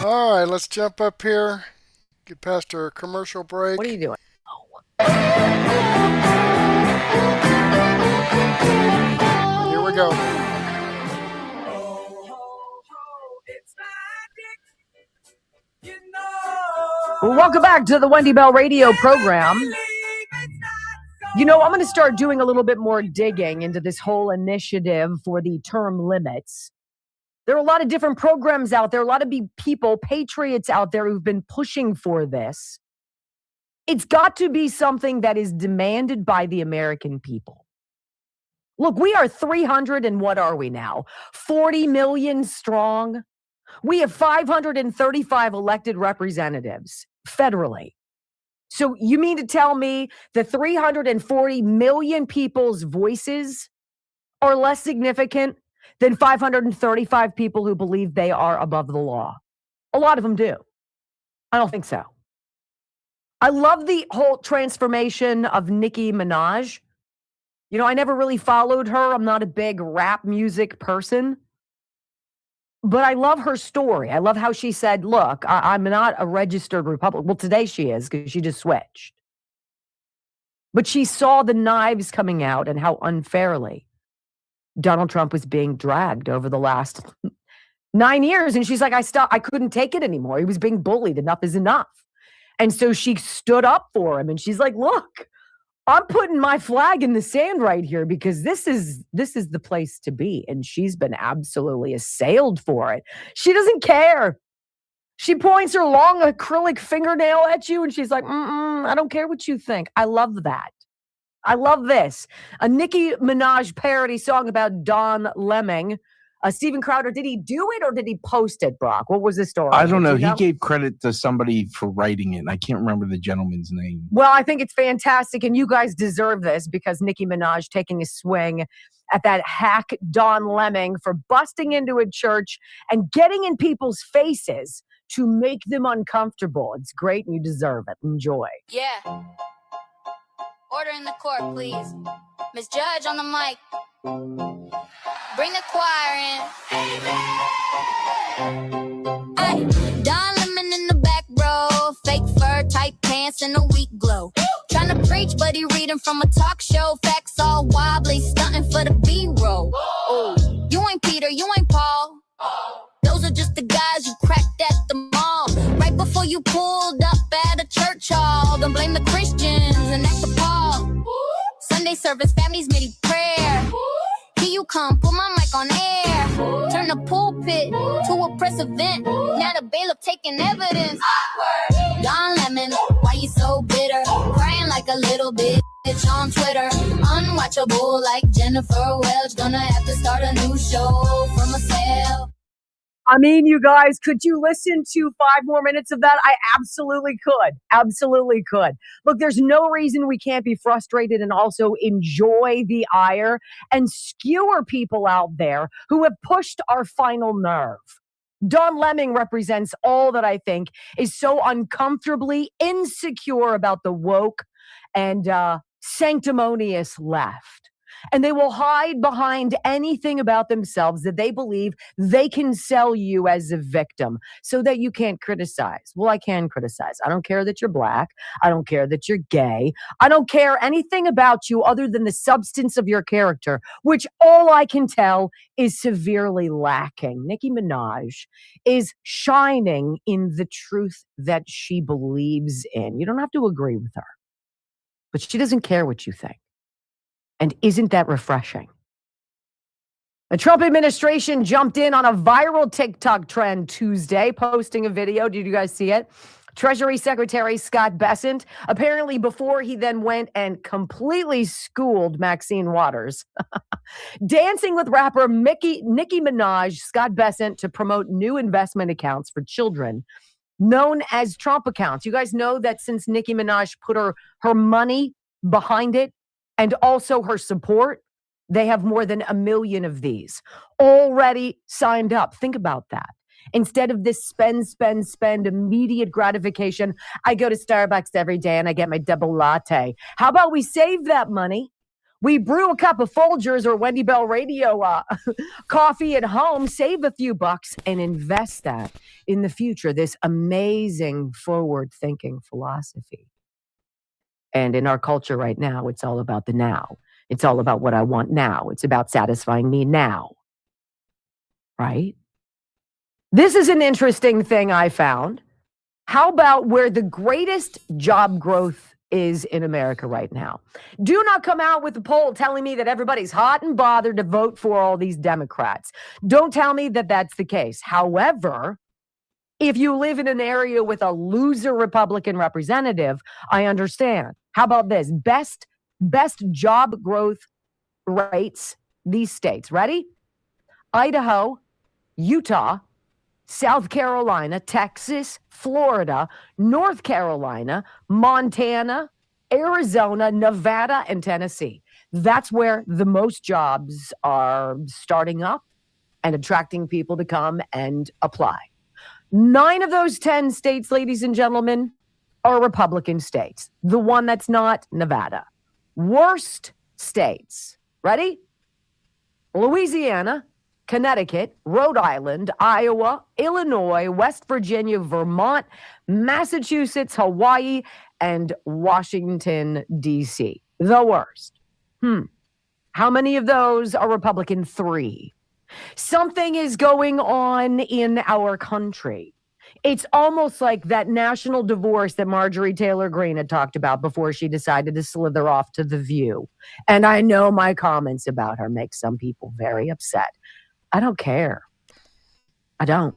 All right, let's jump up here, get past our commercial break. What are you doing? Here we go. Well, welcome back to the Wendy Bell radio program. You know, I'm going to start doing a little bit more digging into this whole initiative for the term limits. There are a lot of different programs out there, a lot of people, patriots out there who've been pushing for this. It's got to be something that is demanded by the American people. Look, we are 300 and what are we now? 40 million strong. We have 535 elected representatives federally. So you mean to tell me the 340 million people's voices are less significant than 535 people who believe they are above the law? A lot of them do. I don't think so. I love the whole transformation of Nicki Minaj. You know, I never really followed her. I'm not a big rap music person. But I love her story. I love how she said, look, I'm not a registered Republican. Well, today she is because she just switched. But she saw the knives coming out and how unfairly Donald Trump was being dragged over the last 9 years. And she's like, I couldn't take it anymore. He was being bullied. Enough is enough. And so she stood up for him. And she's like, look, I'm putting my flag in the sand right here because this is the place to be. And she's been absolutely assailed for it. She doesn't care. She points her long acrylic fingernail at you and she's like, I don't care what you think. I love that. I love this. A Nicki Minaj parody song about Don Lemon. Steven Crowder, did he do it or did he post it, Brock? What was the story? I don't know. He gave credit to somebody for writing it. And I can't remember the gentleman's name. Well, I think it's fantastic. And you guys deserve this because Nicki Minaj taking a swing at that hack Don Lemon for busting into a church and getting in people's faces to make them uncomfortable. It's great and you deserve it. Enjoy. Yeah. Order in the court, please. Miss Judge on the mic. Bring the choir in. Ay, Don Lemon in the back row. Fake fur, tight pants, and a weak glow. Trying to preach, but he reading from a talk show. Facts all wobbly, stunting for the B-roll. Oh, you ain't Peter, you ain't Paul. Those are just the guys you cracked at the mall. Right before you pulled up at a church hall. Don't blame the Christians and act appalled. Sunday service, families made prayer. Here you come, put my mic on air. Turn the pulpit to a press event. Now the bailiff taking evidence. Don Lemon, why you so bitter? Crying like a little bitch on Twitter. Unwatchable like Jennifer Welch. Gonna have to start a new show from a cell. I mean, you guys, could you listen to 5 more minutes of that? I absolutely could. Absolutely could. Look, there's no reason we can't be frustrated and also enjoy the ire and skewer people out there who have pushed our final nerve. Don Lemon represents all that I think is so uncomfortably insecure about the woke and sanctimonious left. And they will hide behind anything about themselves that they believe they can sell you as a victim so that you can't criticize. Well, I can criticize. I don't care that you're black. I don't care that you're gay. I don't care anything about you other than the substance of your character, which all I can tell is severely lacking. Nicki Minaj is shining in the truth that she believes in. You don't have to agree with her, but she doesn't care what you think. And isn't that refreshing? The Trump administration jumped in on a viral TikTok trend Tuesday, posting a video. Did you guys see it? Treasury Secretary Scott Bessent, apparently before he then went and completely schooled Maxine Waters, dancing with rapper Nicki Minaj, Scott Bessent, to promote new investment accounts for children known as Trump accounts. You guys know that since Nicki Minaj put her money behind it, and also her support, they have more than 1 million of these already signed up. Think about that. Instead of this spend, immediate gratification, I go to Starbucks every day and I get my double latte. How about we save that money? We brew a cup of Folgers or Wendy Bell Radio coffee at home, save a few bucks, and invest that in the future. This amazing forward-thinking philosophy. And in our culture right now, it's all about the now. It's all about what I want now. It's about satisfying me now. Right? This is an interesting thing I found. How about where the greatest job growth is in America right now. Do not come out with a poll telling me that everybody's hot and bothered to vote for all these Democrats. Don't tell me that that's the case. However, if you live in an area with a loser Republican representative, I understand. How about this? Best job growth rates, these states. Ready? Idaho, Utah, South Carolina, Texas, Florida, North Carolina, Montana, Arizona, Nevada, and Tennessee. That's where the most jobs are starting up and attracting people to come and apply. 9 of those 10 states, ladies and gentlemen, are Republican states. The one that's not, Nevada. Worst states. Ready? Louisiana, Connecticut, Rhode Island, Iowa, Illinois, West Virginia, Vermont, Massachusetts, Hawaii, and Washington, D.C. The worst. How many of those are Republican? 3. Something is going on in our country. It's almost like that national divorce that Marjorie Taylor Greene had talked about before she decided to slither off to The View. And I know my comments about her make some people very upset. I don't care. I don't.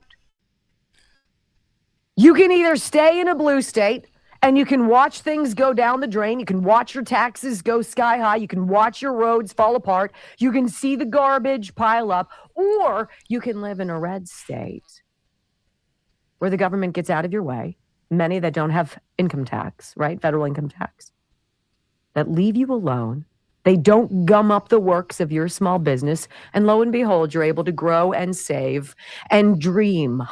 You can either stay in a blue state and you can watch things go down the drain. You can watch your taxes go sky high. You can watch your roads fall apart. You can see the garbage pile up. Or you can live in a red state where the government gets out of your way. Many that don't have income tax, right? Federal income tax. That leave you alone. They don't gum up the works of your small business. And lo and behold, you're able to grow and save and dream.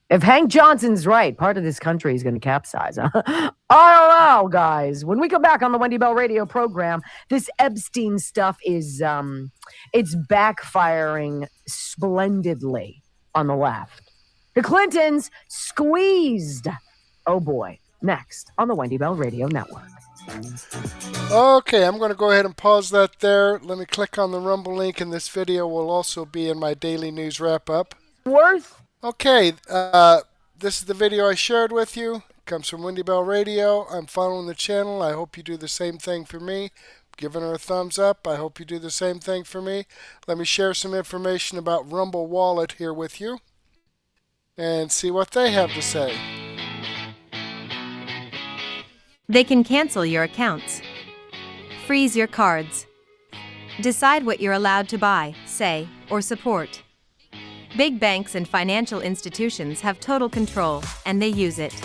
If Hank Johnson's right, part of this country is going to capsize. I don't know, guys. When we come back on the Wendy Bell Radio program, this Epstein stuff is it's backfiring splendidly on the left. The Clintons squeezed. Oh boy. Next on the Wendy Bell Radio Network. Okay, I'm going to go ahead and pause that there. Let me click on the Rumble link, and this video will also be in my daily news wrap-up. Okay, this is the video I shared with you. It comes from Wendy Bell Radio. I'm following the channel. I hope you do the same thing for me. Giving her a thumbs up. I hope you do the same thing for me. Let me share some information about Rumble Wallet here with you and see what they have to say. They can cancel your accounts, freeze your cards, decide what you're allowed to buy, say, or support. Big banks and financial institutions have total control, and they use it.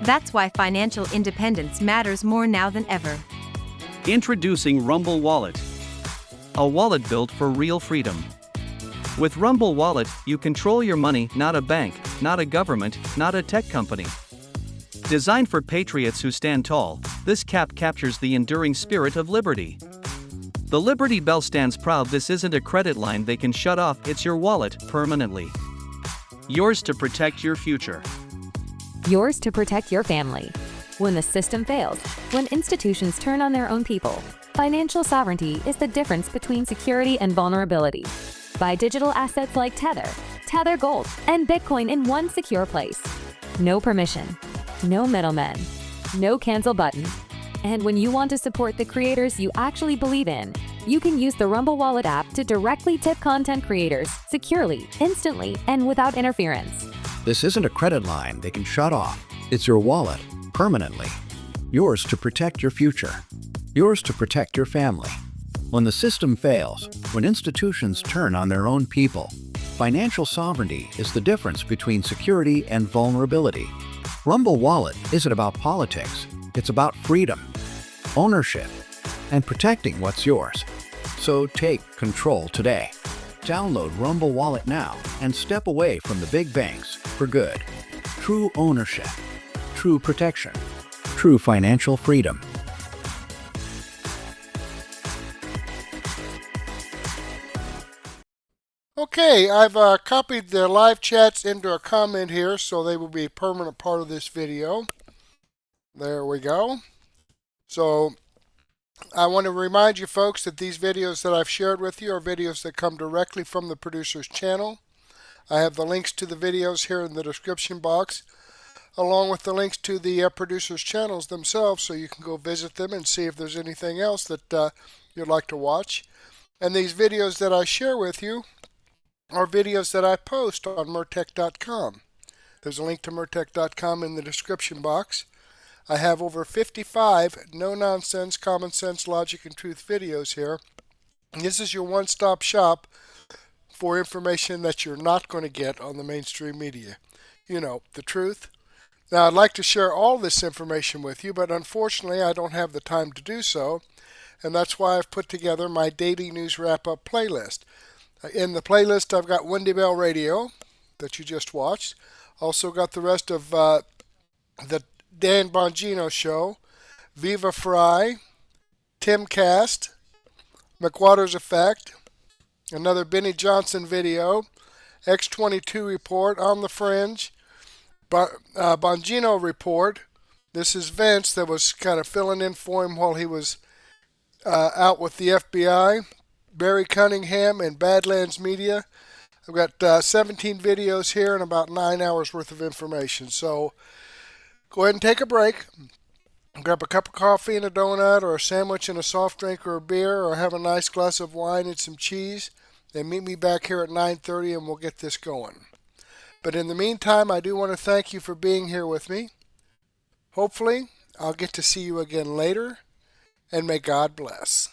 That's why financial independence matters more now than ever. Introducing Rumble Wallet, a wallet built for real freedom. With Rumble Wallet, you control your money, not a bank, not a government, not a tech company. Designed for patriots who stand tall, this cap captures the enduring spirit of liberty. The Liberty Bell stands proud. This isn't a credit line they can shut off, it's your wallet, permanently. Yours to protect your future. Yours to protect your family. When the system fails, when institutions turn on their own people, financial sovereignty is the difference between security and vulnerability. Buy digital assets like Tether, Tether Gold, and Bitcoin in one secure place. No permission, no middlemen, no cancel button. And when you want to support the creators you actually believe in, you can use the Rumble Wallet app to directly tip content creators securely, instantly, and without interference. This isn't a credit line they can shut off. It's your wallet, permanently. Yours to protect your future. Yours to protect your family. When the system fails, when institutions turn on their own people, financial sovereignty is the difference between security and vulnerability. Rumble Wallet isn't about politics. It's about freedom, ownership, and protecting what's yours. So take control today. Download Rumble Wallet now and step away from the big banks for good. True ownership, true protection, true financial freedom. Okay, I've copied the live chats into a comment here, so they will be a permanent part of this video. There we go. So I want to remind you folks that these videos that I've shared with you are videos that come directly from the producer's channel. I have the links to the videos here in the description box. along with the links to the producers' channels themselves, so you can go visit them and see if there's anything else that you'd like to watch. And these videos that I share with you are videos that I post on Murtech.com. There's a link to Murtech.com in the description box. I have over 55 no-nonsense, common sense, logic, and truth videos here. And this is your one-stop shop for information that you're not going to get on the mainstream media. You know, the truth. Now, I'd like to share all this information with you, but unfortunately, I don't have the time to do so, and that's why I've put together my daily news wrap-up playlist. In the playlist, I've got Wendy Bell Radio, that you just watched. Also got the rest of the Dan Bongino Show, Viva Fry, Timcast, McWater's Effect, another Benny Johnson video, X22 Report, On the Fringe, Bongino Report. This is Vince that was kind of filling in for him while he was out with the FBI. Barry Cunningham and Badlands Media. I've got 17 videos here and about 9 hours worth of information. So go ahead and take a break. Grab a cup of coffee and a donut, or a sandwich and a soft drink or a beer, or have a nice glass of wine and some cheese. Then meet me back here at 9:30 and we'll get this going. But in the meantime, I do want to thank you for being here with me. Hopefully, I'll get to see you again later, and may God bless.